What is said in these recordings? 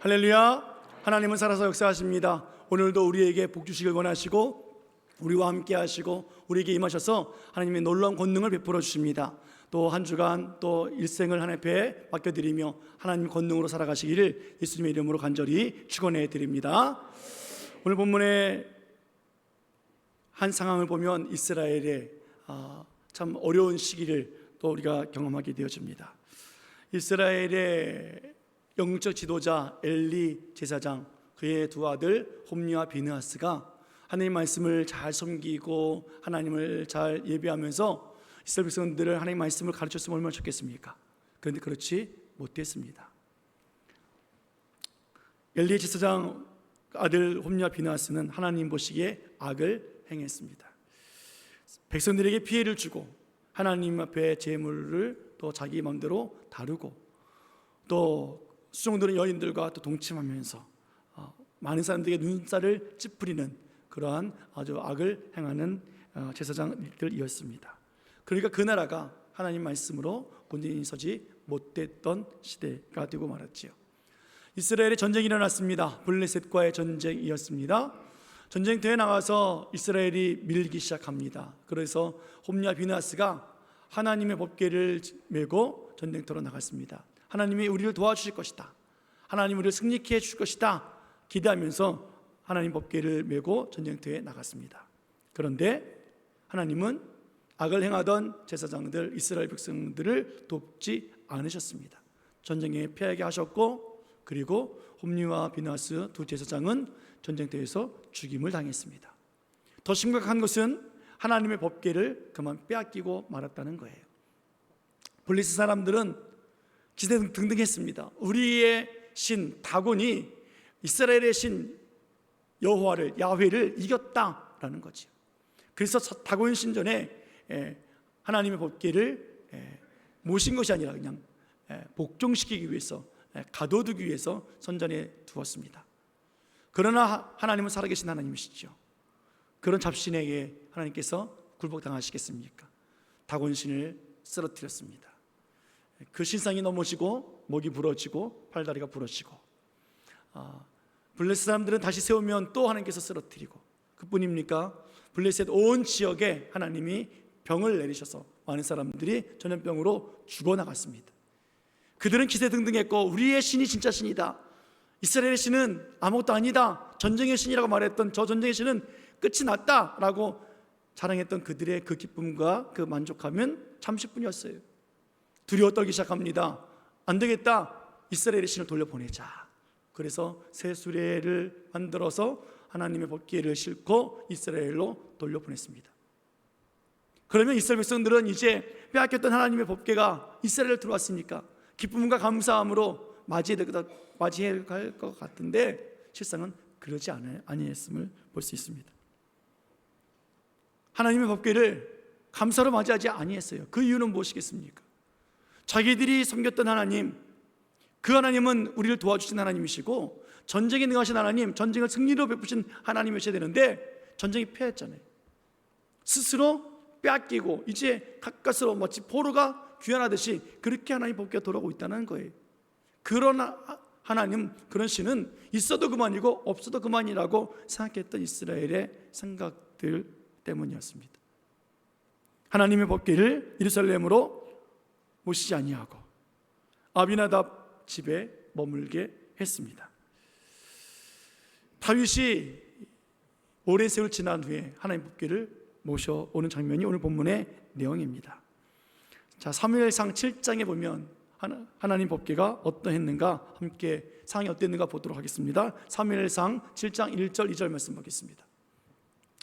할렐루야. 하나님은 살아서 역사하십니다. 오늘도 우리에게 복 주시길 원하시고 우리와 함께 하시고 우리에게 임하셔서 하나님의 놀라운 권능을 베풀어 주십니다. 또 한 주간 또 일생을 하나님 앞에 맡겨드리며 하나님 권능으로 살아가시기를 예수님의 이름으로 간절히 축원해 드립니다. 오늘 본문의 한 상황을 보면 이스라엘의 참 어려운 시기를 또 우리가 경험하게 되어집니다. 이스라엘의 영적 지도자 엘리 제사장, 그의 두 아들 홈리와 비느하스가 하나님 말씀을 잘 섬기고 하나님을 잘 예배하면서 이스라엘 백성들을 하나님 말씀을 가르쳤으면 얼마나 좋겠습니까? 그런데 그렇지 못했습니다. 엘리 제사장 아들 홈리와 비느하스는 하나님 보시기에 악을 행했습니다. 백성들에게 피해를 주고 하나님 앞에 제물을 또 자기 마음대로 다루고 또 수종들은 여인들과 또 동침하면서 많은 사람들에게 눈살을 찌푸리는 그러한 아주 악을 행하는 제사장들이었습니다. 그러니까 그 나라가 하나님 말씀으로 온전히 서지 못했던 시대가 되고 말았지요. 이스라엘에 전쟁이 일어났습니다. 블레셋과의 전쟁이었습니다. 전쟁터에 나가서 이스라엘이 밀기 시작합니다. 그래서 홈리와 비느하스가 하나님의 법궤를 메고 전쟁터로 나갔습니다. 하나님이 우리를 도와주실 것이다, 하나님 우리를 승리케 해줄 것이다 기대하면서 하나님 법궤를 메고 전쟁터에 나갔습니다. 그런데 하나님은 악을 행하던 제사장들 이스라엘 백성들을 돕지 않으셨습니다. 전쟁에 패하게 하셨고 그리고 홈리와 비느하스 두 제사장은 전쟁터에서 죽임을 당했습니다. 더 심각한 것은 하나님의 법궤를 그만 빼앗기고 말았다는 거예요. 블레셋 사람들은 기세등등했습니다. 우리의 신 다곤이 이스라엘의 신 여호와를, 야훼를 이겼다라는 거죠. 그래서 다곤 신전에 하나님의 법궤를 모신 것이 아니라 그냥 복종시키기 위해서, 가둬두기 위해서 선전에 두었습니다. 그러나 하나님은 살아계신 하나님이시죠. 그런 잡신에게 하나님께서 굴복당하시겠습니까? 다곤신을 쓰러뜨렸습니다. 그 신상이 넘어지고 목이 부러지고 팔다리가 부러지고 블레셋 사람들은 다시 세우면 또 하나님께서 쓰러뜨리고, 그뿐입니까? 블레셋 온 지역에 하나님이 병을 내리셔서 많은 사람들이 전염병으로 죽어나갔습니다. 그들은 기세등등했고 우리의 신이 진짜 신이다, 이스라엘의 신은 아무것도 아니다, 전쟁의 신이라고 말했던 저 전쟁의 신은 끝이 났다라고 자랑했던 그들의 그 기쁨과 그 만족함은 잠시뿐이었어요. 두려워 떨기 시작합니다. 안 되겠다, 이스라엘의 신을 돌려보내자. 그래서 새 수레를 만들어서 하나님의 법궤를 싣고 이스라엘로 돌려보냈습니다. 그러면 이스라엘 백성들은 이제 빼앗겼던 하나님의 법궤가 이스라엘에 들어왔으니까 기쁨과 감사함으로 맞이해야 할 것 같은데 실상은 그러지 아니했음을 볼 수 있습니다. 하나님의 법궤를 감사로 맞이하지 아니했어요. 그 이유는 무엇이겠습니까? 자기들이 섬겼던 하나님, 그 하나님은 우리를 도와주신 하나님이시고 전쟁에 능하신 하나님, 전쟁을 승리로 베푸신 하나님이셔야 되는데 전쟁이 패했잖아요. 스스로 빼앗기고 이제 가까스로 마치 포로가 귀환하듯이 그렇게 하나님 법궤가 돌아오고 있다는 거예요. 그런 하나님, 그런 신은 있어도 그만이고 없어도 그만이라고 생각했던 이스라엘의 생각들 때문이었습니다. 하나님의 법궤를 예루살렘으로 모시지 아니하고 아비나답 집에 머물게 했습니다. 다윗이 오랜 세월 지난 후에 하나님 법궤를 모셔오는 장면이 오늘 본문의 내용입니다. 자, 사무엘상 7장에 보면 하나님 법궤가 어떠했는가, 함께 상황이 어땠는가 보도록 하겠습니다. 사무엘상 7장 1절 2절 말씀 보겠습니다.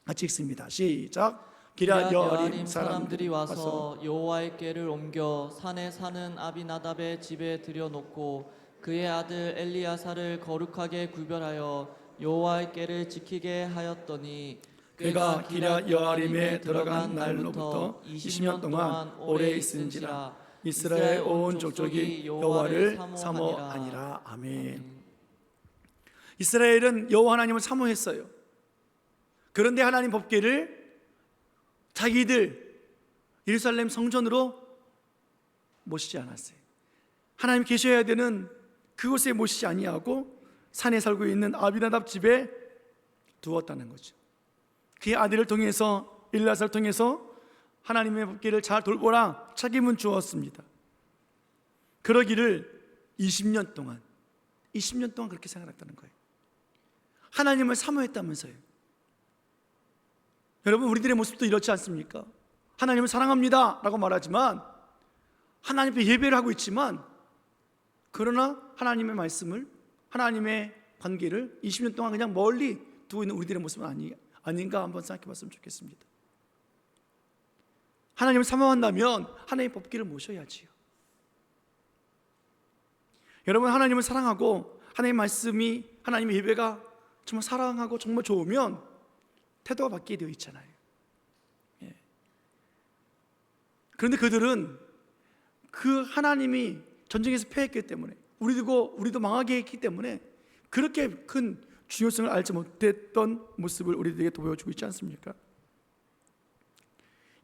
같이 읽습니다. 시작. 기럇 여아림 사람들이 와서 여호와의 궤를 옮겨 산에 사는 아비나답의 집에 들여놓고 그의 아들 엘리야사를 거룩하게 구별하여 여호와의 궤를 지키게 하였더니 그가 기럇 여아림에 들어간 날로부터 20년 동안 오래 있은지라 이스라엘 온 족속이 여호와를 사모하니라. 아멘. 이스라엘은 여호와 하나님을 사모했어요. 그런데 하나님 법궤를 자기들 예루살렘 성전으로 모시지 않았어요. 하나님 계셔야 되는 그곳에 모시지 아니하고 산에 살고 있는 아비나답 집에 두었다는 거죠. 그의 아들을 통해서, 엘리야사를 통해서 하나님의 법궤를 잘 돌보라 책임은 주었습니다. 그러기를 20년 동안 그렇게 생각했다는 거예요. 하나님을 사모했다면서요. 여러분, 우리들의 모습도 이렇지 않습니까? 하나님을 사랑합니다 라고 말하지만, 하나님 앞에 예배를 하고 있지만, 그러나 하나님의 말씀을, 하나님의 관계를 20년 동안 그냥 멀리 두고 있는 우리들의 모습은 아닌가 한번 생각해 봤으면 좋겠습니다. 하나님을 사모한다면 하나님의 법궤를 모셔야지요. 여러분, 하나님을 사랑하고 하나님의 말씀이, 하나님의 예배가 정말 사랑하고 정말 좋으면 태도가 바뀌게 되어 있잖아요. 예. 그런데 그들은 그 하나님이 전쟁에서 패했기 때문에, 우리도 망하게 했기 때문에 그렇게 큰 중요성을 알지 못했던 모습을 우리들에게 보여주고 있지 않습니까?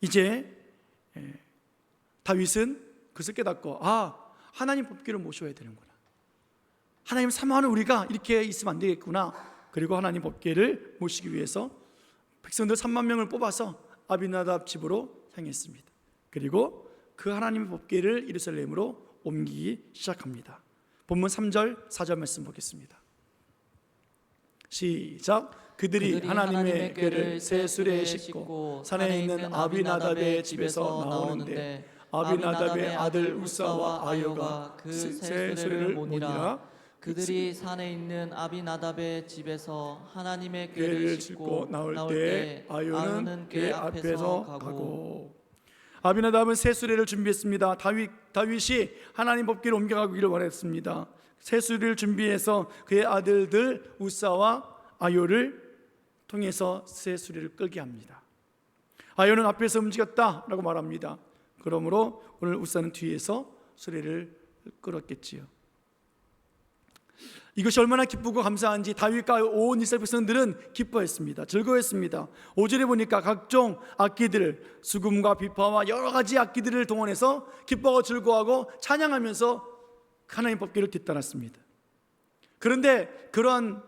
이제 다윗은 그것을 깨닫고, 하나님 법궤를 모셔야 되는구나, 하나님 사모하는 우리가 이렇게 있으면 안 되겠구나. 그리고 하나님 법궤를 모시기 위해서 백성들 3만 명을 뽑아서 아비나답 집으로 향했습니다. 그리고 그 하나님의 법궤를 예루살렘으로 옮기기 시작합니다. 본문 3절 4절 말씀 보겠습니다. 시작. 그들이 하나님의 궤를 새 수레에 싣고 산에 있는 아비나답의 집에서 나오는데 아비나답의 아들 우사와 아요가 그 새 수레를 모니라. 그들이 산에 있는 아비나답의 집에서 하나님의 궤를 궤를 싣고 싣고 나올 때 아요는 궤 앞에서 가고. 가고. 아비나답은 새 수레를 준비했습니다. 다윗이 하나님 법궤를 옮겨가기를 원했습니다. 새 수레를 준비해서 그의 아들들 우사와 아요를 통해서 새 수레를 끌게 합니다. 아요는 앞에서 움직였다라고 말합니다. 그러므로 오늘 우사는 뒤에서 수레를 끌었겠지요. 이것이 얼마나 기쁘고 감사한지 다윗과 온 이스라엘 백성들은 기뻐했습니다. 즐거워했습니다. 5절에 보니까 각종 악기들, 수금과 비파와 여러 가지 악기들을 동원해서 기뻐하고 즐거워하고 찬양하면서 하나님 법궤를 뒤따랐습니다. 그런데 그러한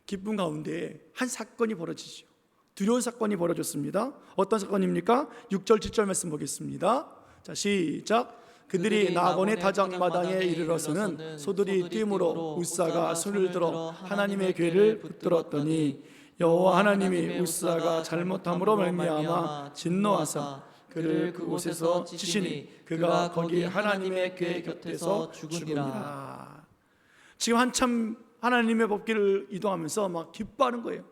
기쁨 가운데 한 사건이 벌어지죠. 두려운 사건이 벌어졌습니다. 어떤 사건입니까? 6절 7절 말씀 보겠습니다. 자, 시작. 그들이 나곤의 다장마당에 이르러서는 소들이 뛰므로 우사가 손을 들어 하나님의 궤를 붙들었더니 여호와 하나님이 우사가 잘못함으로 말미암아 진노하사 그를 그곳에서 치시니 그가 거기 하나님의 궤 곁에서 죽으니라. 지금 한참 하나님의 법궤를 이동하면서 막 기뻐하는 거예요.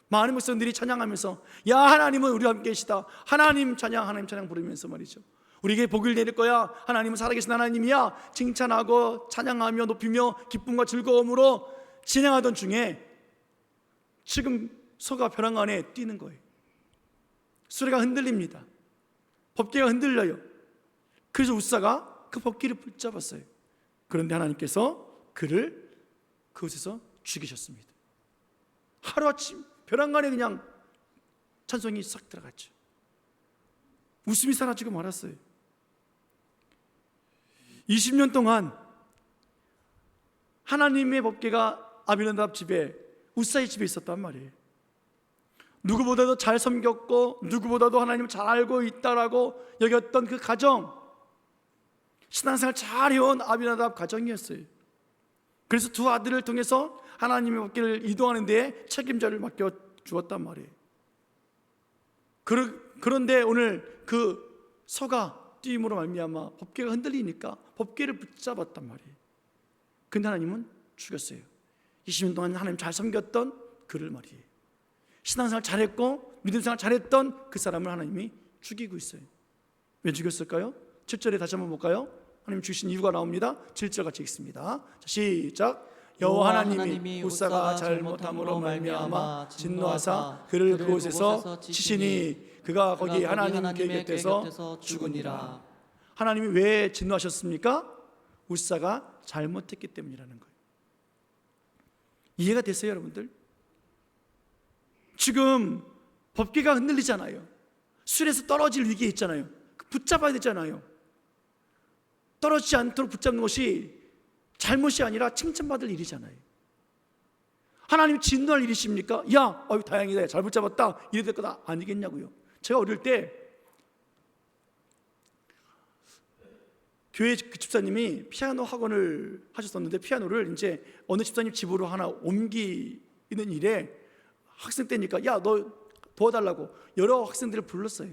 많은 백성들이 찬양하면서, 야, 하나님은 우리와 함께 계시다, 하나님 찬양 부르면서 말이죠. 우리에게 복을 내릴 거야, 하나님은 살아계신 하나님이야, 칭찬하고 찬양하며 높이며 기쁨과 즐거움으로 진행하던 중에 지금 소가 벼랑 안에 뛰는 거예요. 수레가 흔들립니다. 법궤가 흔들려요. 그래서 우사가 그 법궤를 붙잡았어요. 그런데 하나님께서 그를 그곳에서 죽이셨습니다. 하루아침 벼랑 안에 그냥 찬송이 싹 들어갔죠. 웃음이 사라지고 말았어요. 20년 동안 하나님의 법궤가 아비나답 집에, 우사의 집에 있었단 말이에요. 누구보다도 잘 섬겼고 누구보다도 하나님을 잘 알고 있다라고 여겼던 그 가정, 신앙생활 잘 해온 아비나답 가정이었어요. 그래서 두 아들을 통해서 하나님의 법궤를 이동하는 데에 책임자를 맡겨 주었단 말이에요. 그런데 오늘 그 소가 뛰임으로 말미암아 법궤가 흔들리니까 법궤를 붙잡았단 말이에요. 근데 하나님은 죽였어요. 20년 동안 하나님 잘 섬겼던 그를 말이에요. 신앙생활 잘했고 믿음생활 잘했던 그 사람을 하나님이 죽이고 있어요. 왜 죽였을까요? 7절에 다시 한번 볼까요? 하나님 죽이신 이유가 나옵니다. 7절 같이 읽습니다. 자, 시작. 여호와 하나님이 우사가 잘못함으로 말미암아 진노하사 그를 그곳에서 치시니 그가 거기 하나님께 곁에서 죽으니라. 하나님이 왜 진노하셨습니까? 우사가 잘못했기 때문이라는 거예요. 이해가 됐어요, 여러분들? 지금 법궤가 흔들리잖아요. 수레에서 떨어질 위기에 있잖아요. 붙잡아야 되잖아요. 떨어지지 않도록 붙잡는 것이 잘못이 아니라 칭찬받을 일이잖아요. 하나님 진노할 일이십니까? 야, 다행이다, 잘 붙잡았다, 이래야 될 거다 아니겠냐고요. 제가 어릴 때 교회 그 집사님이 피아노 학원을 하셨었는데, 피아노를 이제 어느 집사님 집으로 하나 옮기는 일에 학생 때니까 야, 너 도와달라고 여러 학생들을 불렀어요.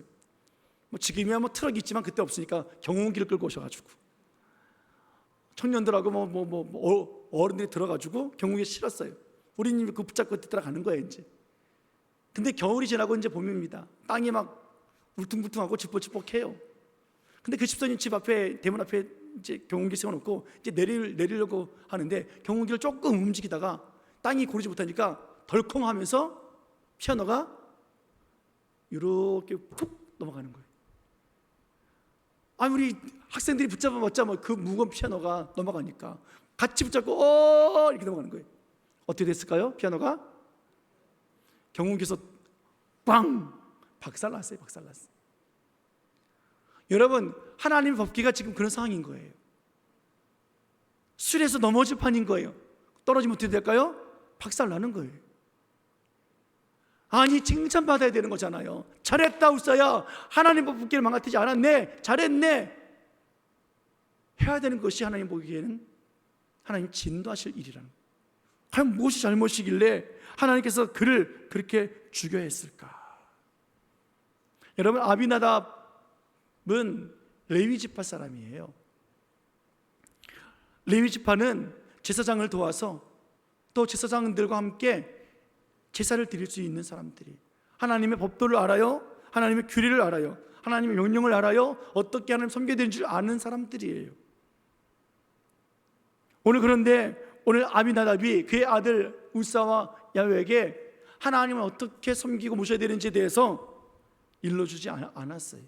뭐 지금이야 뭐 트럭이 있지만 그때 없으니까 경운기를 끌고 오셔가지고 청년들하고 어른들이 들어가지고 경운기에 실었어요. 우리님이 그 붙잡고 들어가는 거예요 이제. 근데 겨울이 지나고 이제 봄입니다. 땅이 막 울퉁불퉁하고 지뻑지뻑해요. 근데 그 집사님 집 앞에, 대문 앞에 이제 경운기 세워놓고 이제 내리려고 하는데, 경운기를 조금 움직이다가 땅이 고르지 못하니까 덜컹하면서 피아노가 이렇게 푹 넘어가는 거예요. 우리 학생들이 붙잡아봤자 그 무거운 피아노가 넘어가니까 같이 붙잡고 이렇게 넘어가는 거예요. 어떻게 됐을까요? 피아노가 경운기에서 빵 박살났어요. 박살났어요. 여러분, 하나님의 법궤가 지금 그런 상황인 거예요. 술에서 넘어질 판인 거예요. 떨어지면 어떻게 될까요? 박살나는 거예요. 아니, 칭찬받아야 되는 거잖아요. 잘했다 우사야, 하나님 법궤를 망가뜨리지 않았네, 잘했네 해야 되는 것이 하나님 보기에는 하나님 진도하실 일이라는 거예요. 과연 무엇이 잘못이길래 하나님께서 그를 그렇게 죽여야 했을까? 여러분, 아비나답은 레위 지파 사람이에요. 레위 지파는 제사장을 도와서 또 제사장들과 함께 제사를 드릴 수 있는 사람들이, 하나님의 법도를 알아요, 하나님의 규례를 알아요, 하나님의 명령을 알아요, 어떻게 하나님 섬겨야 되는 줄 아는 사람들이에요. 그런데 오늘 아비나답이 그의 아들 우사와 야훼에게 하나님을 어떻게 섬기고 모셔야 되는지에 대해서 일러주지 않았어요.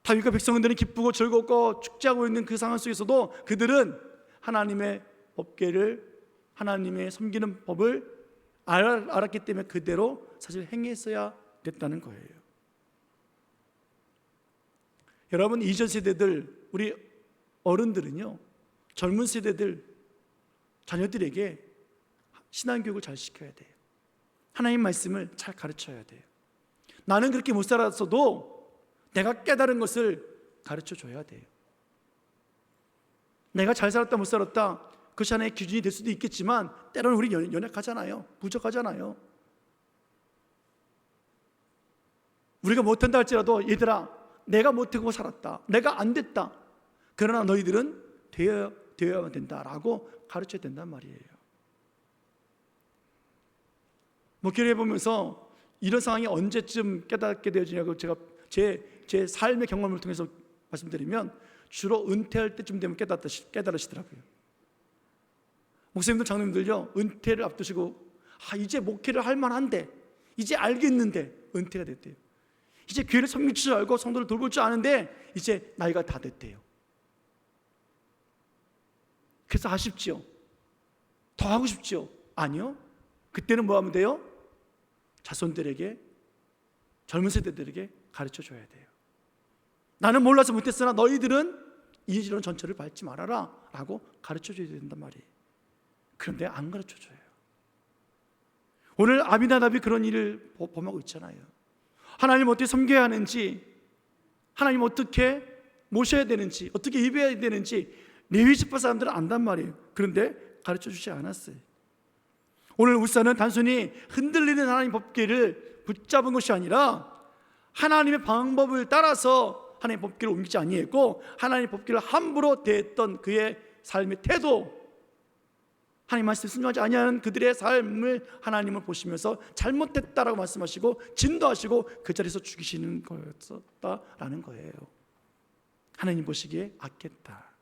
다윗과 백성들은 기쁘고 즐겁고 축제하고 있는 그 상황 속에서도 그들은 하나님의 법궤를, 하나님의 섬기는 법을 알았기 때문에 그대로 사실 행했어야 됐다는 거예요. 여러분, 이전 세대들, 우리 어른들은요, 젊은 세대들, 자녀들에게 신앙교육을 잘 시켜야 돼요. 하나님 말씀을 잘 가르쳐야 돼요. 나는 그렇게 못 살았어도 내가 깨달은 것을 가르쳐 줘야 돼요. 내가 잘 살았다 못 살았다, 그것이 하나의 기준이 될 수도 있겠지만 때로는 우리 연약하잖아요. 부족하잖아요. 우리가 못한다 할지라도 얘들아, 내가 못하고 살았다, 내가 안 됐다, 그러나 너희들은 되어야만 된다라고 가르쳐야 된단 말이에요. 목회를 해보면서 이런 상황이 언제쯤 깨닫게 되어지냐고 제가 제 삶의 경험을 통해서 말씀드리면 주로 은퇴할 때쯤 되면 깨달으시더라고요. 목사님들, 장로님들요, 은퇴를 앞두시고 이제 목회를 할 만한데, 이제 알겠는데 은퇴가 됐대요. 이제 교회를 섬길 줄 알고 성도를 돌볼 줄 아는데 이제 나이가 다 됐대요. 그래서 아쉽지요? 더 하고 싶지요? 아니요. 그때는 뭐 하면 돼요? 자손들에게, 젊은 세대들에게 가르쳐 줘야 돼요. 나는 몰라서 못했으나 너희들은 이 지론 전철을 밟지 말아라 라고 가르쳐 줘야 된단 말이에요. 그런데 안 가르쳐 줘요. 오늘 아비나답이 그런 일을 범하고 있잖아요. 하나님 어떻게 섬겨야 하는지, 하나님 어떻게 모셔야 되는지, 어떻게 예배해야 되는지 레위 지파 사람들은 안단 말이에요. 그런데 가르쳐 주지 않았어요. 오늘 우사는 단순히 흔들리는 하나님 법궤를 붙잡은 것이 아니라 하나님의 방법을 따라서 하나님의 법궤를 옮기지 아니했고, 하나님의 법궤를 함부로 대했던 그의 삶의 태도, 하나님 말씀에 순종하지 아니하는 그들의 삶을 하나님을 보시면서 잘못됐다라고 말씀하시고 진도하시고 그 자리에서 죽이시는 거였다라는 거예요. 하나님 보시기에 악했다.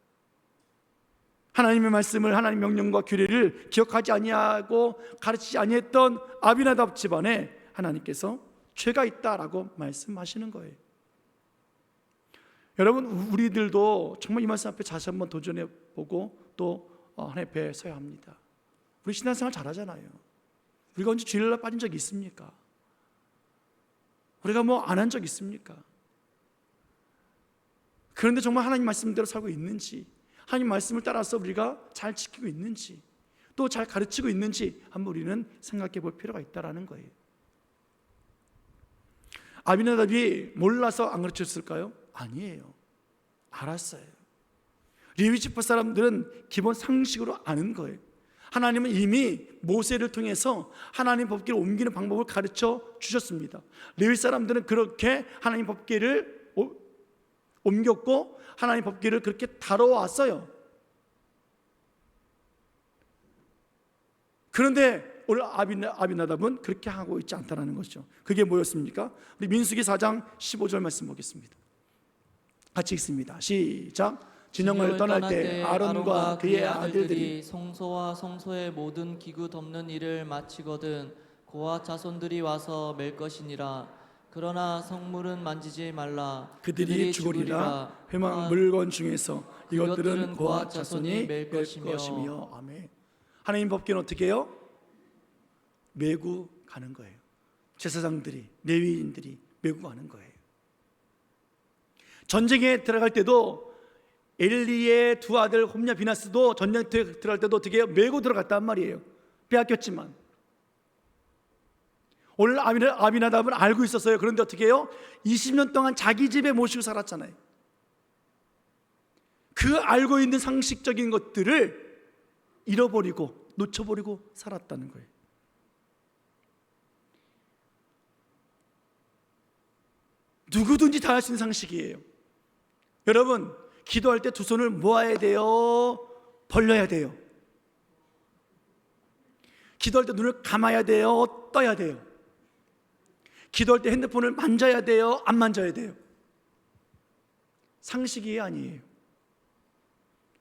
하나님의 말씀을, 하나님 명령과 규례를 기억하지 아니하고 가르치지 아니했던 아비나답 집안에 하나님께서 죄가 있다라고 말씀하시는 거예요. 여러분, 우리들도 정말 이 말씀 앞에 다시 한번 도전해 보고 또 하나님 앞에 서야 합니다. 우리 신앙생활 잘하잖아요. 우리가 언제 죄를 빠진 적이 있습니까? 우리가 뭐 안 한 적 있습니까? 그런데 정말 하나님 말씀대로 살고 있는지, 하나님 말씀을 따라서 우리가 잘 지키고 있는지, 또 잘 가르치고 있는지 한번 우리는 생각해 볼 필요가 있다는 거예요. 아비나답이 몰라서 안 가르쳤을까요? 아니에요. 알았어요. 레위 지파 사람들은 기본 상식으로 아는 거예요. 하나님은 이미 모세를 통해서 하나님 법궤를 옮기는 방법을 가르쳐 주셨습니다. 레위 사람들은 그렇게 하나님 법궤를 옮겼고 하나님 법궤를 그렇게 다뤄왔어요. 그런데 오늘 아비나답은 그렇게 하고 있지 않다는 것이죠. 그게 뭐였습니까? 우리 민수기 4장 15절 말씀 보겠습니다. 같이 읽습니다. 시작. 진영을 떠날 때 아론과 그의 아들들이 성소와 성소의 모든 기구 덮는 일을 마치거든 고아 자손들이 와서 맬 것이니라. 그러나 성물은 만지지 말라. 그들이 죽으리라. 회막 물건 중에서 이것들은 고아 자손이 맬 것이며. 아멘. 하나님 법궤는 어떻게 해요? 메고 가는 거예요. 제사장들이, 레위인들이 메고 가는 거예요. 전쟁에 들어갈 때도 엘리의 두 아들 홈냐 비나스도 전쟁에 들어갈 때도 어떻게 해요? 메고 들어갔단 말이에요. 빼앗겼지만. 오늘 아비나답은 알고 있었어요. 그런데 어떻게 해요? 20년 동안 자기 집에 모시고 살았잖아요. 그 알고 있는 상식적인 것들을 잃어버리고 놓쳐버리고 살았다는 거예요. 누구든지 다 할 수 있는 상식이에요. 여러분, 기도할 때 두 손을 모아야 돼요? 벌려야 돼요? 기도할 때 눈을 감아야 돼요? 떠야 돼요? 기도할 때 핸드폰을 만져야 돼요? 안 만져야 돼요? 상식이 아니에요.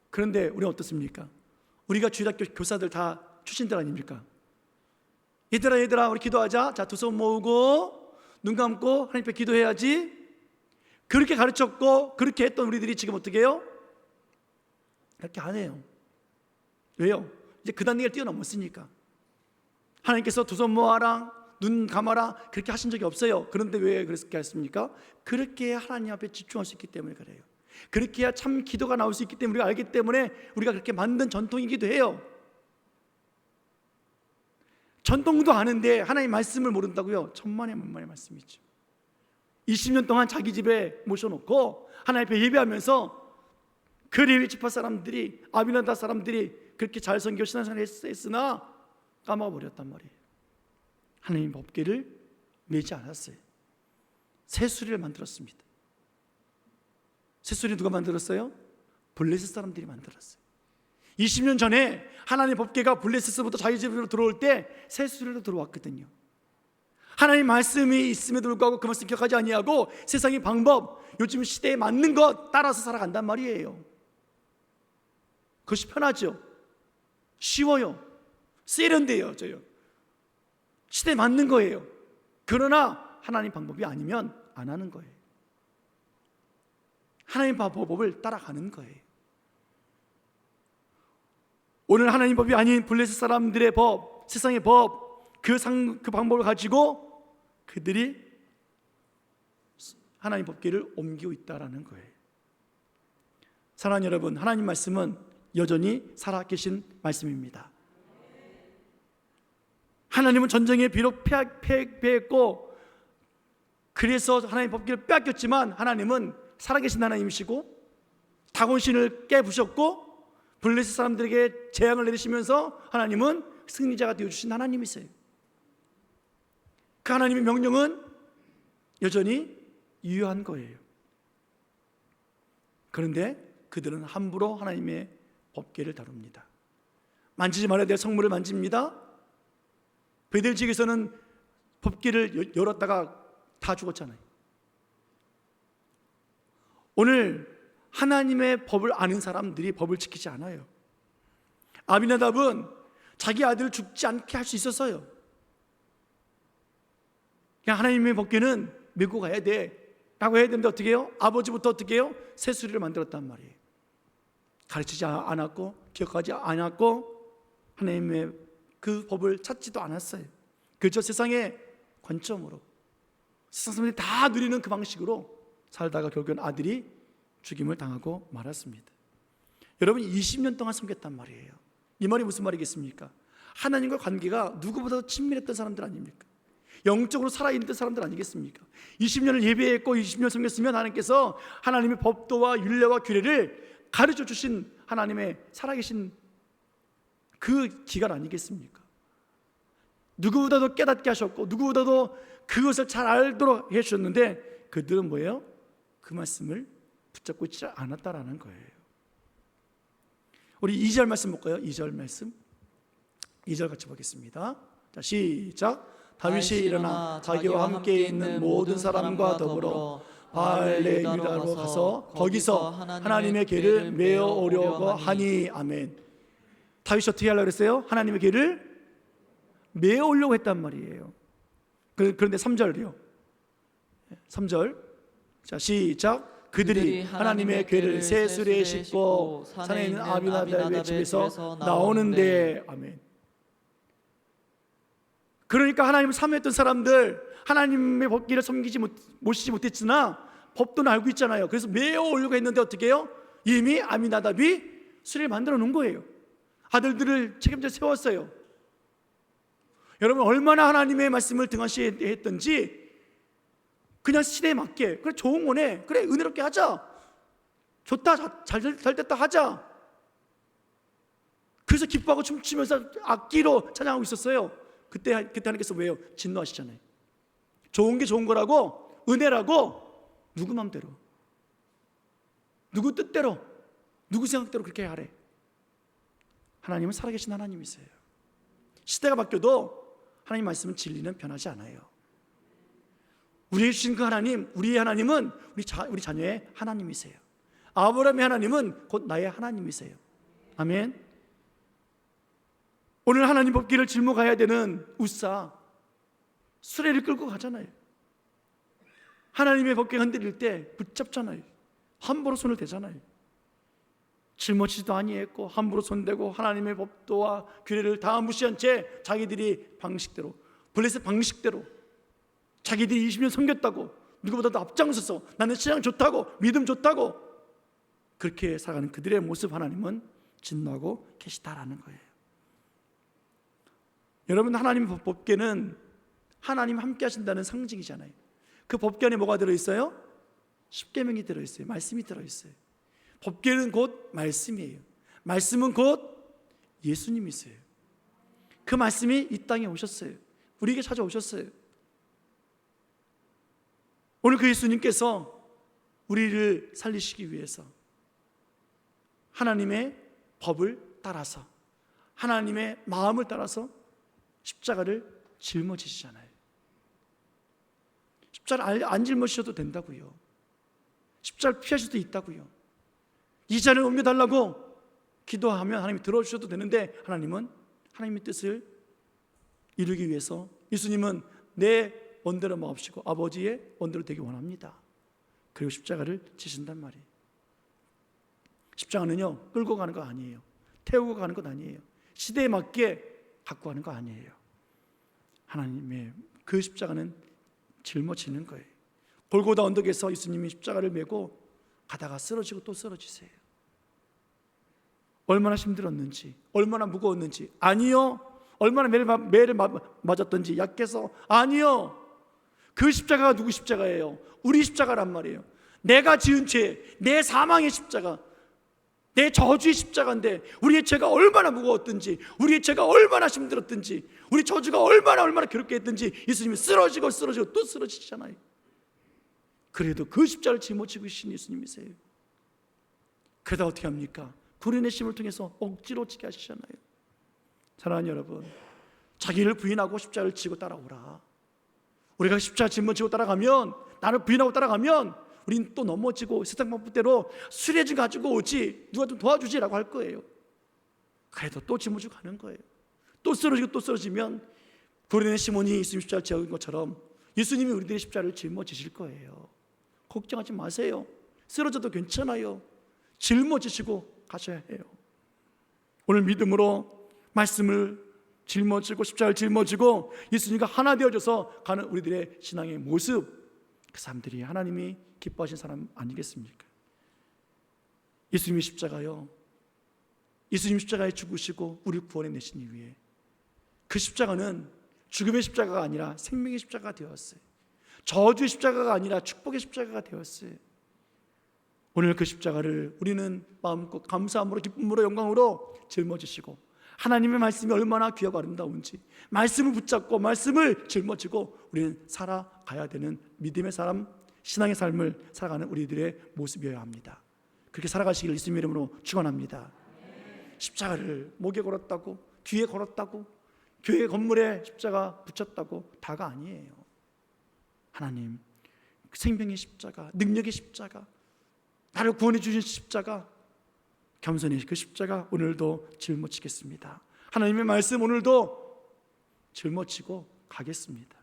그런데 우리는 어떻습니까? 우리가 주일학교 교사들 다 출신들 아닙니까? 얘들아 우리 기도하자. 자, 두 손 모으고 눈 감고 하나님 앞에 기도해야지. 그렇게 가르쳤고 그렇게 했던 우리들이 지금 어떻게 해요? 그렇게 안 해요. 왜요? 이제 그 단계를 뛰어넘었으니까. 하나님께서 두 손 모아라, 눈 감아라 그렇게 하신 적이 없어요. 그런데 왜 그렇게 했습니까? 그렇게 해야 하나님 앞에 집중할 수 있기 때문에 그래요. 그렇게 해야 참 기도가 나올 수 있기 때문에 우리가 알기 때문에 우리가 그렇게 만든 전통이기도 해요. 전통도 아는데 하나님 말씀을 모른다고요? 천만의 말씀이죠. 20년 동안 자기 집에 모셔놓고 하나님 앞에 예배하면서 그 레위 지파 사람들이, 아비나답 사람들이 그렇게 잘 섬겨 신앙생활 했으나 까먹어버렸단 말이에요. 하나님 법궤를 매지 않았어요. 새수리를 만들었습니다. 새수리 누가 만들었어요? 블레셋 사람들이 만들었어요. 20년 전에 하나님 법궤가 블레셋으로부터 자기 집으로 들어올 때 새수리로 들어왔거든요. 하나님 말씀이 있음에도 불구하고 그 말씀 기억하지 아니하고 세상의 방법, 요즘 시대에 맞는 것 따라서 살아간단 말이에요. 그것이 편하죠. 쉬워요. 세련돼요. 시대에 맞는 거예요. 그러나 하나님 방법이 아니면 안 하는 거예요. 하나님 법을 따라가는 거예요. 오늘 하나님 법이 아닌 블레셋 사람들의 법, 세상의 법, 그 방법을 가지고 그들이 하나님 법궤를 옮기고 있다라는 거예요. 사랑하는 여러분, 하나님 말씀은 여전히 살아계신 말씀입니다. 하나님은 전쟁에 비록 패했고 그래서 하나님 법궤를 빼앗겼지만 하나님은 살아계신 하나님이시고 다곤신을 깨부셨고 블레셋 사람들에게 재앙을 내리시면서 하나님은 승리자가 되어주신 하나님이세요. 그 하나님의 명령은 여전히 유효한 거예요. 그런데 그들은 함부로 하나님의 법궤를 다룹니다. 만지지 말아야 될 성물을 만집니다. 베델 지역에서는 법궤를 열었다가 다 죽었잖아요. 오늘 하나님의 법을 아는 사람들이 법을 지키지 않아요. 아비나답은 자기 아들 죽지 않게 할 수 있었어요. 그냥 하나님의 법궤는 메고 가야 돼 라고 해야 되는데 어떻게 해요? 아버지부터 어떻게 해요? 새수리를 만들었단 말이에요. 가르치지 않았고 기억하지 않았고 하나님의 그 법을 찾지도 않았어요. 그저 세상의 관점으로 세상 사람들이 다 누리는 그 방식으로 살다가 결국은 아들이 죽임을 당하고 말았습니다. 여러분 20년 동안 섬겼단 말이에요. 이 말이 무슨 말이겠습니까? 하나님과 관계가 누구보다 친밀했던 사람들 아닙니까? 영적으로 살아있는 사람들 아니겠습니까? 20년을 예배했고 20년 섬겼으면 하나님께서 하나님의 법도와 율례와 규례를 가르쳐 주신 하나님의 살아계신 그 기간 아니겠습니까? 누구보다도 깨닫게 하셨고 누구보다도 그것을 잘 알도록 해주셨는데 그들은 뭐예요? 그 말씀을 붙잡고 있지 않았다라는 거예요. 우리 2절 말씀 볼까요? 2절 말씀 2절 같이 보겠습니다. 자, 시작. 다윗이 일어나 자기와 함께 있는 모든 사람과 더불어 바알레 유다로 가서 거기서 하나님의 궤를 메어 오려고 하니. 아멘. 다윗이 어떻게 하려고 그랬어요? 하나님의 궤를 메어 오려고 했단 말이에요. 그런데 3절이요. 3절. 자, 시작. 그들이 하나님의 궤를 새 수레에 싣고 산에 있는 아비나답의 집에서 나오는데. 아멘. 그러니까 하나님을 사모했던 사람들, 하나님의 법궤를 모시지 못했으나 법도는 알고 있잖아요. 그래서 메어 오려고 했는데 어떻게 해요? 이미 아미나답이 수레를 만들어 놓은 거예요. 아들들을 책임져 세웠어요. 여러분 얼마나 하나님의 말씀을 등한시해 했던지 그냥 시대에 맞게, 그래 좋은 거네, 그래 은혜롭게 하자, 좋다, 잘 됐다 하자. 그래서 기뻐하고 춤추면서 악기로 찬양하고 있었어요. 그때 하나님께서 왜요? 진노하시잖아요. 좋은 게 좋은 거라고, 은혜라고 누구 마음대로, 누구 뜻대로, 누구 생각대로 그렇게 하래. 하나님은 살아계신 하나님이세요. 시대가 바뀌어도 하나님 말씀은 진리는 변하지 않아요. 우리에게 주신 그 하나님, 우리의 하나님은 우리 자녀의 하나님이세요. 아브라함의 하나님은 곧 나의 하나님이세요. 아멘. 오늘 하나님 법궤를 짊어 가야 되는 우사 수레를 끌고 가잖아요. 하나님의 법궤가 흔들릴 때 붙잡잖아요. 함부로 손을 대잖아요. 짊어지지도 아니했고 함부로 손대고 하나님의 법도와 규례를 다 무시한 채 자기들이 방식대로, 블레셋 방식대로 자기들이 20년 섬겼다고, 누구보다도 앞장서서 나는 신앙 좋다고, 믿음 좋다고 그렇게 살아가는 그들의 모습 하나님은 진노하고 계시다라는 거예요. 여러분 하나님의 법궤는 하나님 함께 하신다는 상징이잖아요. 그 법궤 안에 뭐가 들어있어요? 십계명이 들어있어요. 말씀이 들어있어요. 법궤는 곧 말씀이에요. 말씀은 곧 예수님이세요. 그 말씀이 이 땅에 오셨어요. 우리에게 찾아오셨어요. 오늘 그 예수님께서 우리를 살리시기 위해서 하나님의 법을 따라서, 하나님의 마음을 따라서 십자가를 짊어지시잖아요. 십자가를 안 짊어지셔도 된다고요. 십자가를 피하실 수도 있다고요. 이 잔을 옮겨달라고 기도하면 하나님이 들어주셔도 되는데 하나님은 하나님의 뜻을 이루기 위해서 예수님은 내 원대로 마옵시고 아버지의 원대로 되기 원합니다. 그리고 십자가를 지신단 말이에요. 십자가는요 끌고 가는 거 아니에요. 태우고 가는 것 아니에요. 시대에 맞게 갖고 가는 거 아니에요. 하나님의 그 십자가는 짊어지는 거예요. 골고다 언덕에서 예수님이 십자가를 메고 가다가 쓰러지고 또 쓰러지세요. 얼마나 힘들었는지, 얼마나 무거웠는지. 아니요. 얼마나 매를 맞았던지, 약해서. 아니요. 그 십자가가 누구 십자가예요? 우리 십자가란 말이에요. 내가 지은 죄, 내 사망의 십자가, 내 저주의 십자가인데 우리의 죄가 얼마나 무거웠든지, 우리의 죄가 얼마나 힘들었든지, 우리 저주가 얼마나 괴롭게 했든지 예수님이 쓰러지고 또 쓰러지잖아요. 그래도 그 십자가를 짊어지고 계신 예수님이세요. 그러다 어떻게 합니까? 불의의 힘을 통해서 억지로 지게 하시잖아요. 사랑하는 여러분, 자기를 부인하고 십자가를 지고 따라오라. 우리가 십자가 짊어지고 따라가면, 나를 부인하고 따라가면 우린 또 넘어지고 세상 방법대로 수레진 가지고 오지, 누가 좀 도와주지라고 할 거예요. 그래도 또 짊어지고 가는 거예요. 또 쓰러지고 또 쓰러지면 구레네 시몬이 예수님 십자가를 지은 것처럼 예수님이 우리들의 십자가를 짊어지실 거예요. 걱정하지 마세요. 쓰러져도 괜찮아요. 짊어지시고 가셔야 해요. 오늘 믿음으로 말씀을 짊어지고 십자가를 짊어지고 예수님과 하나 되어져서 가는 우리들의 신앙의 모습, 그 사람들이 하나님이 기뻐하신 사람 아니겠습니까? 예수님의 십자가요 예수님 십자가에 죽으시고 우리를 구원해 내신 이후에 그 십자가는 죽음의 십자가가 아니라 생명의 십자가가 되었어요. 저주의 십자가가 아니라 축복의 십자가가 되었어요. 오늘 그 십자가를 우리는 마음껏 감사함으로 기쁨으로 영광으로 짊어지시고 하나님의 말씀이 얼마나 귀하고 아름다운지 말씀을 붙잡고 말씀을 짊어지고 우리는 살아가야 되는 믿음의 사람, 신앙의 삶을 살아가는 우리들의 모습이어야 합니다. 그렇게 살아가시길 예수님의 이름으로 축원합니다. 십자가를 목에 걸었다고, 뒤에 걸었다고, 교회 건물에 십자가 붙였다고 다가 아니에요. 하나님, 생명의 십자가, 능력의 십자가, 나를 구원해 주신 십자가, 겸손히 그 십자가 오늘도 짊어지겠습니다. 하나님의 말씀 오늘도 짊어지고 가겠습니다.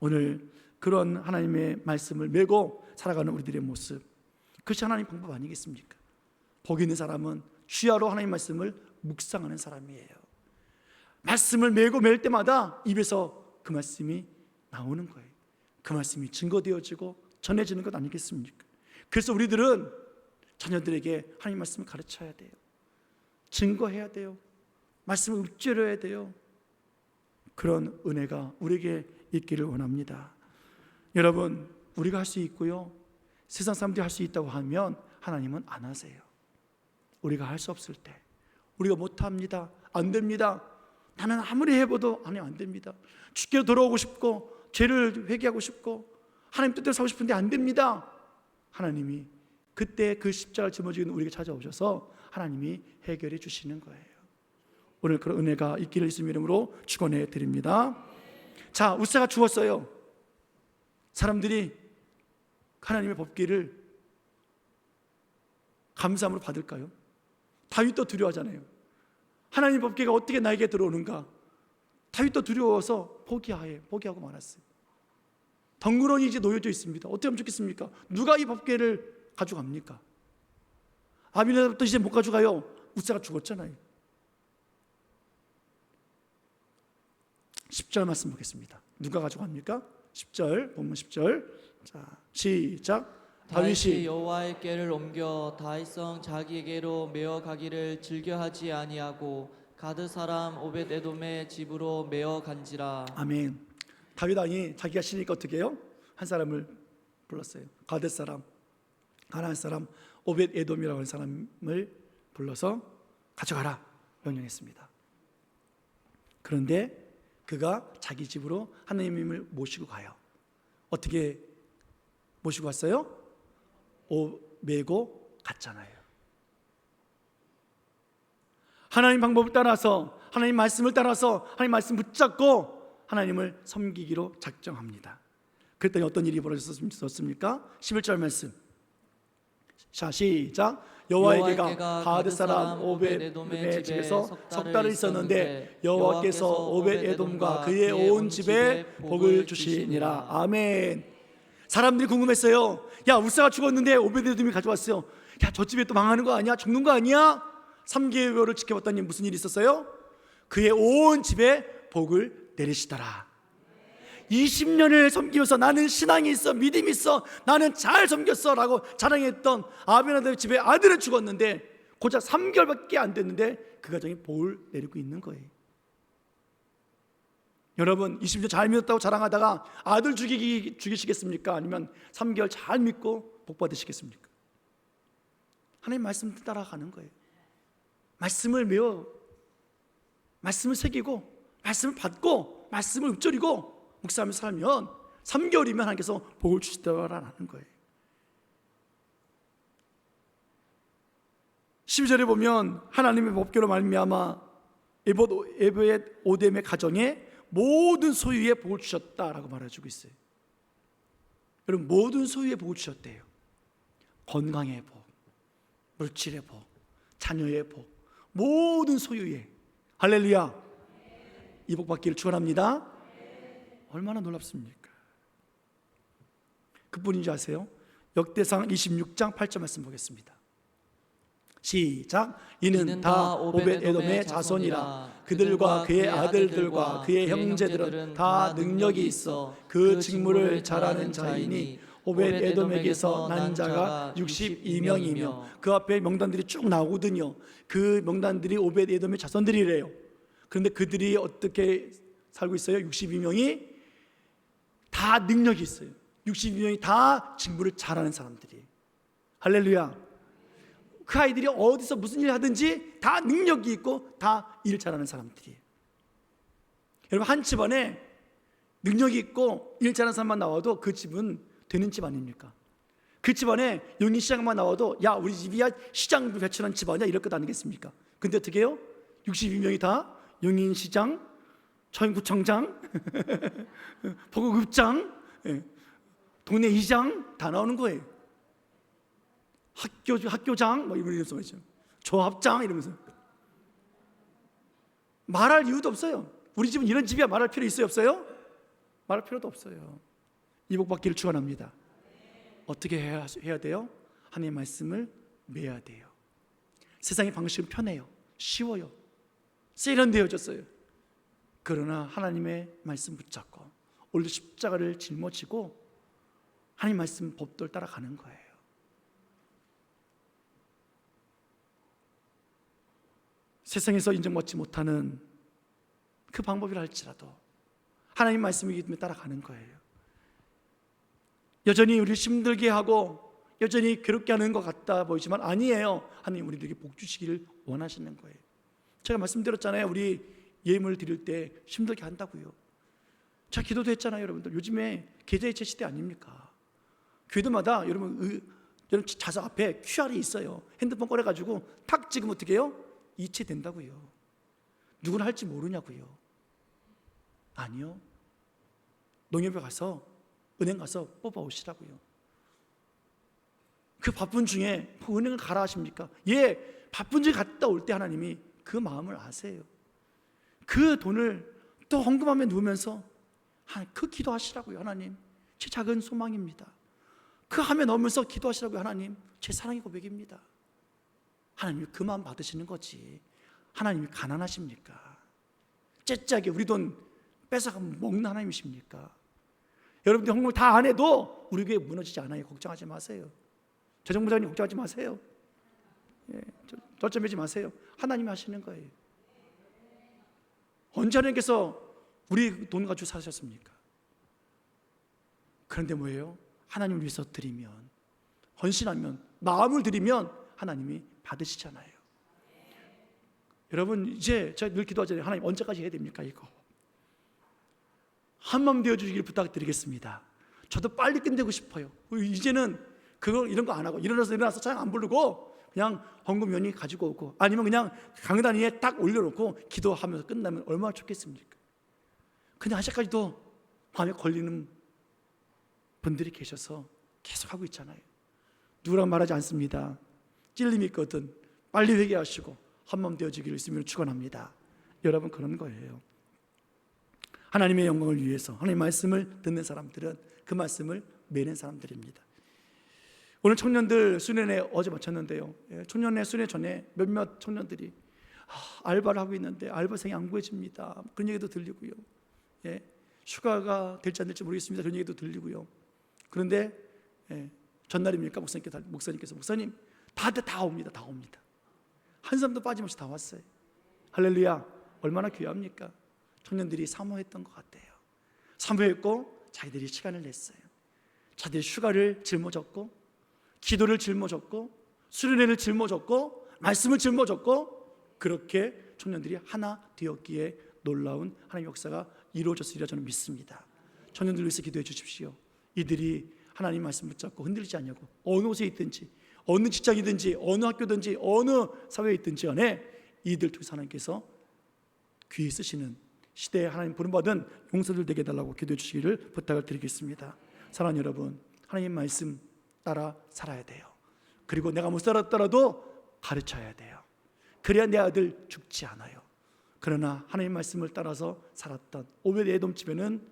오늘 그런 하나님의 말씀을 메고 살아가는 우리들의 모습, 그것이 하나님 방법 아니겠습니까? 복 있는 사람은 주야로 하나님 말씀을 묵상하는 사람이에요. 말씀을 메고 맬 때마다 입에서 그 말씀이 나오는 거예요. 그 말씀이 증거되어지고 전해지는 것 아니겠습니까? 그래서 우리들은 자녀들에게 하나님 말씀을 가르쳐야 돼요. 증거해야 돼요. 말씀을 읊조려야 돼요. 그런 은혜가 우리에게 있기를 원합니다. 여러분, 우리가 할 수 있고요, 세상 사람들이 할 수 있다고 하면 하나님은 안 하세요. 우리가 할 수 없을 때, 우리가 못합니다, 안 됩니다, 나는 아무리 해봐도 하나님 안 됩니다, 주께로 돌아오고 싶고 죄를 회개하고 싶고 하나님 뜻대로 살고 싶은데 안 됩니다. 하나님이 그때 그 십자가를 짊어지는 우리에게 찾아오셔서 하나님이 해결해 주시는 거예요. 오늘 그런 은혜가 있기를 예수님의 이름으로 축원해 드립니다. 자, 우사가 죽었어요. 사람들이 하나님의 법궤를 감사함으로 받을까요? 다윗도 두려워하잖아요. 하나님의 법궤가 어떻게 나에게 들어오는가? 다윗도 두려워서 포기하고 말았어요. 덩그러니 이제 놓여져 있습니다. 어떻게 하면 좋겠습니까? 누가 이 법궤를 가져갑니까? 아비나답도 이제 못 가져가요. 우사가 죽었잖아요. 10절 말씀 보겠습니다. 누가 가져갑니까? 10절, 본문 10절. 자, 시작. 다윗이 여호와의 궤를 옮겨 다윗성 자기에게로 메어 가기를 즐겨하지 아니하고 가드 사람 오벳에돔의 집으로 메어 간지라. 아멘. 다윗 왕이 자기가 신이니까 어떻게 해요? 한 사람을 불렀어요. 가드 사람, 가나안 사람 오벳에돔이라고 하는 사람을 불러서 가져가라 명령했습니다. 그런데 그가 자기 집으로 하나님을 모시고 가요. 어떻게 모시고 갔어요? 메고 갔잖아요. 하나님 방법을 따라서, 하나님 말씀을 따라서 하나님 말씀 붙잡고 하나님을 섬기기로 작정합니다. 그랬더니 어떤 일이 벌어졌습니까? 11절 말씀. 자, 시작. 여호와에게가 가드 사람 오벳에돔의 집에서 석 달을 있었는데 여호와께서 오벳에돔과 그의 온 집에 복을 주시니라. 아멘. 사람들이 궁금했어요. 야, 우사가 죽었는데 오벳에돔이 가져왔어요. 야, 저 집에 또 망하는 거 아니야? 죽는 거 아니야? 3개월을 지켜봤더니 무슨 일이 있었어요? 그의 온 집에 복을 내리시더라. 20년을 섬기면서 나는 신앙이 있어, 믿음이 있어, 나는 잘 섬겼어 라고 자랑했던 아비나답의 집에 아들은 죽었는데 고작 3개월밖에 안 됐는데 그 가정에 복을 내리고 있는 거예요. 여러분, 20년 잘 믿었다고 자랑하다가 아들 죽이시겠습니까? 아니면 3개월 잘 믿고 복 받으시겠습니까? 하나님 말씀 따라가는 거예요. 말씀을 메워, 말씀을 새기고 말씀을 받고 말씀을 읊조리고 묵상하며 살면 3개월이면 하나님께서 복을 주시더라라는 거예요. 12절에 보면 하나님의 법궤로 말미암아 오벳에돔의 가정에 모든 소유의 복을 주셨다라고 말해주고 있어요. 여러분, 모든 소유의 복을 주셨대요. 건강의 복, 물질의 복, 자녀의 복, 모든 소유의, 할렐루야, 이 복 받기를 축원합니다. 얼마나 놀랍습니까? 그뿐인지 아세요? 역대상 26장 8절 말씀 보겠습니다. 시작. 이는 다 오벳에돔의 자손이라. 그들과 그의 아들들과 그의 형제들은 다 능력이 있어 그 직무를 잘하는 자이니 오벳에돔에게서 난 자가 62명이며 그 앞에 명단들이 쭉 나오거든요. 그 명단들이 오벳에돔의 자손들이래요. 그런데 그들이 어떻게 살고 있어요? 62명이 다 능력이 있어요. 62명이 다 직무를 잘하는 사람들이. 할렐루야. 그 아이들이 어디서 무슨 일을 하든지 다 능력이 있고 다 일 잘하는 사람들이에요. 여러분, 한 집안에 능력이 있고 일 잘하는 사람만 나와도 그 집은 되는 집 아닙니까? 그 집안에 용인 시장만 나와도 야, 우리 집이야 시장 배출한 집안이야, 이럴 것 아니겠습니까? 근데 어떻게 해요? 62명이 다 용인 시장, 천구청장, 보고급장, 동네 이장 다 나오는 거예요. 학교장 뭐 이러면서 말이죠. 조합장 이러면서 말할 이유도 없어요. 우리 집은 이런 집이야 말할 필요 있어요, 없어요? 말할 필요도 없어요. 이 복 받기를 축원합니다. 어떻게 해야 돼요? 하나님의 말씀을 매야 돼요. 세상의 방식은 편해요, 쉬워요, 세련되어졌어요. 그러나 하나님의 말씀 붙잡고 오늘도 십자가를 짊어지고 하나님 말씀 법도를 따라가는 거예요. 세상에서 인정받지 못하는 그 방법이라 할지라도 하나님 말씀을 믿으며 따라가는 거예요. 여전히 우리를 힘들게 하고 여전히 괴롭게 하는 것 같다 보이지만 아니에요. 하나님 우리들에게 복 주시기를 원하시는 거예요. 제가 말씀드렸잖아요. 우리 예물 드릴 때 힘들게 한다고요. 제가 기도도 했잖아요. 여러분들, 요즘에 계좌이체 시대 아닙니까? 교회마다 여러분 자석 앞에 QR이 있어요. 핸드폰 꺼내가지고 탁 찍으면 어떻게 해요? 이체된다고요. 누구나 할지 모르냐고요. 아니요. 농협에 가서 은행 가서 뽑아 오시라고요. 그 바쁜 중에 은행을 가라 하십니까? 예, 바쁜 중에 갔다 올 때 하나님이 그 마음을 아세요. 그 돈을 또 헌금함에 넣으면서 그 기도하시라고요. 하나님, 제 작은 소망입니다. 그 함에 넣으면서 기도하시라고요. 하나님, 제 사랑의 고백입니다. 하나님이 그 마음 받으시는 거지. 하나님이 가난하십니까? 째짜게 우리 돈 뺏어가 먹는 하나님이십니까? 여러분들 헌금을 다 안 해도 우리 교회 무너지지 않아요. 걱정하지 마세요. 재정부장님 걱정하지 마세요. 절제매지 마세요. 하나님이 하시는 거예요. 언제 하나님께서 우리 돈 가지고 사셨습니까? 그런데 뭐예요? 하나님을 위해서 드리면, 헌신하면, 마음을 드리면 하나님이 받으시잖아요. 여러분, 이제 제가 늘 기도하잖아요. 하나님 언제까지 해야 됩니까? 이거 한마음 되어주시길 부탁드리겠습니다. 저도 빨리 끝내고 싶어요. 이제는 이런 거 안 하고 일어나서 찬양 안 부르고 그냥 헌금연이 가지고 오고 아니면 그냥 강단 위에 딱 올려놓고 기도하면서 끝나면 얼마나 좋겠습니까? 그냥 아직까지도 마음에 걸리는 분들이 계셔서 계속 하고 있잖아요. 누구랑 말하지 않습니다. 찔림이 있거든 빨리 회개하시고 한마음 되어지기를 있으면 축원합니다. 여러분, 그런 거예요. 하나님의 영광을 위해서 하나님의 말씀을 듣는 사람들은 그 말씀을 매는 사람들입니다. 오늘 청년들 수련회 어제 마쳤는데요. 청년회 수련회 전에 몇몇 청년들이 알바를 하고 있는데 알바생이 안 구해집니다. 그런 얘기도 들리고요. 휴가가 될지 안 될지 모르겠습니다. 그런 얘기도 들리고요. 그런데 전날입니까? 목사님께서 목사님 다들 다 옵니다. 다 옵니다. 한 사람도 빠짐없이 다 왔어요. 할렐루야. 얼마나 귀합니까? 청년들이 사모했던 것 같아요. 사모했고 자기들이 시간을 냈어요. 자기들이 휴가를 짊어졌고 기도를 짊어졌고 수련회를 짊어졌고 말씀을 짊어졌고 그렇게 청년들이 하나 되었기에 놀라운 하나님의 역사가 이루어졌으리라 저는 믿습니다. 청년들 위해서 기도해 주십시오. 이들이 하나님 말씀 붙잡고 흔들리지 않냐고, 어느 곳에 있든지 어느 직장이든지 어느 학교든지 어느 사회에 있든지 간에 이들 통해서 하나님께서 귀히 쓰시는 시대에 하나님 부름받은 용사들 되게 해달라고 기도해 주시기를 부탁을 드리겠습니다. 사랑하는 여러분, 하나님 말씀 따라 살아야 돼요. 그리고 내가 못 살았더라도 가르쳐야 돼요. 그래야 내 아들 죽지 않아요. 그러나 하나님 말씀을 따라서 살았던 오벳에돔 집에는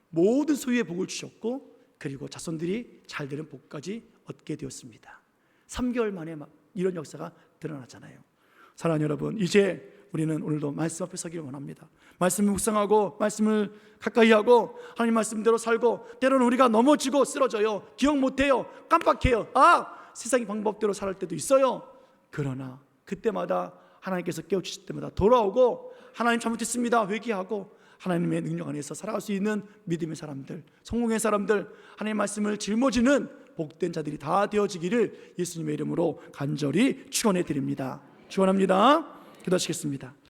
모든 소유의 복을 주셨고 그리고 자손들이 잘 되는 복까지 얻게 되었습니다. 3개월 만에 이런 역사가 드러나잖아요. 사랑하는 여러분, 이제 우리는 오늘도 말씀 앞에 서기를 원합니다. 말씀을 묵상하고 말씀을 가까이 하고 하나님 말씀대로 살고, 때로는 우리가 넘어지고 쓰러져요. 기억 못해요. 깜빡해요. 세상의 방법대로 살 때도 있어요. 그러나 그때마다 하나님께서 깨우치실 때마다 돌아오고, 하나님 잘못했습니다 회개하고 하나님의 능력 안에서 살아갈 수 있는 믿음의 사람들, 성공의 사람들, 하나님의 말씀을 짊어지는 복된 자들이 다 되어지기를 예수님의 이름으로 간절히 축원해 드립니다. 축원합니다. 기도하시겠습니다.